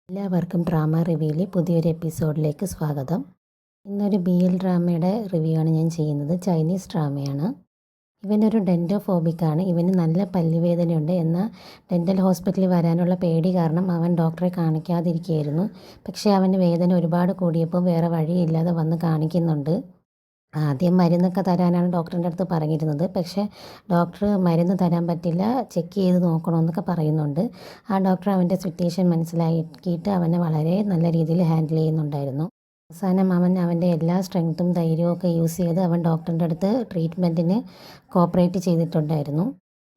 എല്ലാവർക്കും ഡ്രാമ റിവ്യൂവിലെ പുതിയൊരു എപ്പിസോഡിലേക്ക് സ്വാഗതം. ഇന്നൊരു BL ഡ്രാമയുടെ റിവ്യൂ ആണ് ഞാൻ ചെയ്യുന്നത്. ചൈനീസ് ഡ്രാമയാണ്. ഇവനൊരു ഡെൻറ്റോഫോബിക്കാണ്. ഇവന് നല്ല പല്ലുവേദനയുണ്ട്. എന്നാൽ ഡെൻ്റൽ ഹോസ്പിറ്റലിൽ വരാനുള്ള പേടി കാരണം അവൻ ഡോക്ടറെ കാണിക്കാതിരിക്കുകയായിരുന്നു. പക്ഷേ അവന് വേദന ഒരുപാട് കൂടിയപ്പോൾ വേറെ വഴിയില്ലാതെ വന്ന് കാണിക്കുന്നുണ്ട്. ആദ്യം മരുന്നൊക്കെ തരാനാണ് ഡോക്ടറിൻ്റെ അടുത്ത് പറഞ്ഞിരുന്നത്. പക്ഷേ ഡോക്ടർ മരുന്ന് തരാൻ പറ്റില്ല, ചെക്ക് ചെയ്ത് നോക്കണമെന്നൊക്കെ പറയുന്നുണ്ട്. ആ ഡോക്ടർ അവൻ്റെ സിറ്റുവേഷൻ മനസ്സിലാക്കിയിട്ട് അവനെ വളരെ നല്ല രീതിയിൽ ഹാൻഡിൽ ചെയ്യുന്നുണ്ടായിരുന്നു. അവസാനം അവൻ്റെ എല്ലാ സ്ട്രെങ്ത്തും ധൈര്യവും ഒക്കെ യൂസ് ചെയ്ത് അവൻ ഡോക്ടറിൻ്റെ അടുത്ത് ട്രീറ്റ്മെൻറ്റിന് കോപ്പറേറ്റ് ചെയ്തിട്ടുണ്ടായിരുന്നു.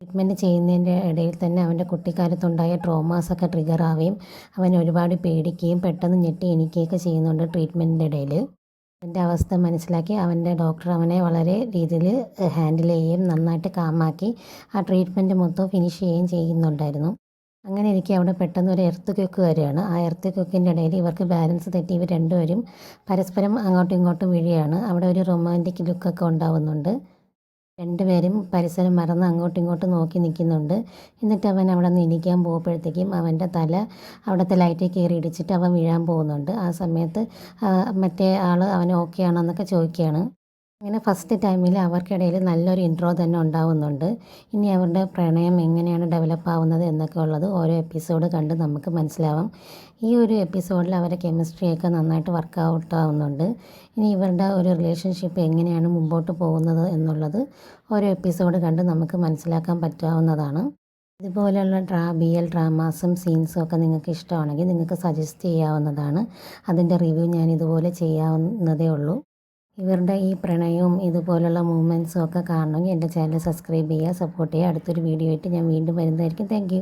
ട്രീറ്റ്മെൻറ്റ് ചെയ്യുന്നതിൻ്റെ ഇടയിൽ തന്നെ അവൻ്റെ കുട്ടിക്കാലത്തുണ്ടായ ട്രോമാസൊക്കെ ട്രിഗർ ആവുകയും അവൻ ഒരുപാട് പേടിക്കുകയും പെട്ടെന്ന് ഞെട്ടി എണീക്കുകയൊക്കെ ചെയ്യുന്നുണ്ട് ട്രീറ്റ്മെൻറ്റിൻ്റെ ഇടയിൽ. അവൻ്റെ അവസ്ഥ മനസ്സിലാക്കി അവൻ്റെ ഡോക്ടർ അവനെ വളരെ രീതിയിൽ ഹാൻഡിൽ ചെയ്യുകയും നന്നായിട്ട് കാമാക്കി ആ ട്രീറ്റ്മെൻറ്റ് മൊത്തം ഫിനിഷ് ചെയ്യുകയും ചെയ്യുന്നുണ്ടായിരുന്നു. അങ്ങനെ ഇരിക്കെ അവിടെ പെട്ടെന്ന് ഒരു എർത്ത് ക്വേക്ക് വരികയാണ്. ആ എർത്ത് ക്വേക്കിൻ്റെ ഇടയിൽ ഇവർക്ക് ബാലൻസ് തെറ്റി ഇവർ രണ്ടുപേരും പരസ്പരം അങ്ങോട്ടും ഇങ്ങോട്ടും വീഴുകയാണ്. അവിടെ ഒരു റൊമാൻറ്റിക് ലുക്കൊക്കെ ഉണ്ടാവുന്നുണ്ട്. രണ്ടുപേരും പരിസരം മറന്ന് അങ്ങോട്ടും ഇങ്ങോട്ടും നോക്കി നിൽക്കുന്നുണ്ട്. എന്നിട്ട് അവൻ അവിടെ നിന്ന് എണീക്കാൻ പോകുമ്പോഴത്തേക്കും അവൻ്റെ തല അവിടുത്തെ ലൈറ്റിൽ കയറി ഇടിച്ചിട്ട് അവൻ വീഴാൻ പോകുന്നുണ്ട്. ആ സമയത്ത് മറ്റേ ആൾ അവൻ ഓക്കെ ആണോ എന്നൊക്കെ ചോദിക്കുകയാണ്. അങ്ങനെ ഫസ്റ്റ് ടൈമിൽ അവർക്കിടയിൽ നല്ലൊരു ഇൻട്രോ തന്നെ ഉണ്ടാവുന്നുണ്ട്. ഇനി അവരുടെ പ്രണയം എങ്ങനെയാണ് ഡെവലപ്പ് ആവുന്നത് എന്നൊക്കെ ഉള്ളത് ഓരോ എപ്പിസോഡ് കണ്ട് നമുക്ക് മനസ്സിലാവാം. ഈ ഒരു എപ്പിസോഡിൽ അവരുടെ കെമിസ്ട്രിയൊക്കെ നന്നായിട്ട് ഔട്ട് ആവുന്നുണ്ട്. ഇനി ഇവരുടെ ഒരു റിലേഷൻഷിപ്പ് എങ്ങനെയാണ് മുമ്പോട്ട് പോകുന്നത് എന്നുള്ളത് ഓരോ എപ്പിസോഡ് കണ്ട് നമുക്ക് മനസ്സിലാക്കാൻ പറ്റാവുന്നതാണ്. ഇതുപോലെയുള്ള BL ഡ്രാമാസും സീൻസും ഒക്കെ നിങ്ങൾക്ക് ഇഷ്ടമാണെങ്കിൽ നിങ്ങൾക്ക് സജസ്റ്റ് ചെയ്യാവുന്നതാണ്. അതിൻ്റെ റിവ്യൂ ഞാൻ ഇതുപോലെ ചെയ്യാവുന്നതേ ഉള്ളൂ. ഇവരുടെ ഈ പ്രണയവും ഇതുപോലുള്ള മൂവ്മെൻറ്റ്സും ഒക്കെ കാണണമെങ്കിൽ എൻ്റെ ചാനൽ സബ്സ്ക്രൈബ് ചെയ്യുക, സപ്പോർട്ട് ചെയ്യുക. അടുത്തൊരു വീഡിയോ ആയിട്ട് ഞാൻ വീണ്ടും വരുന്നതായിരിക്കും. Thank you.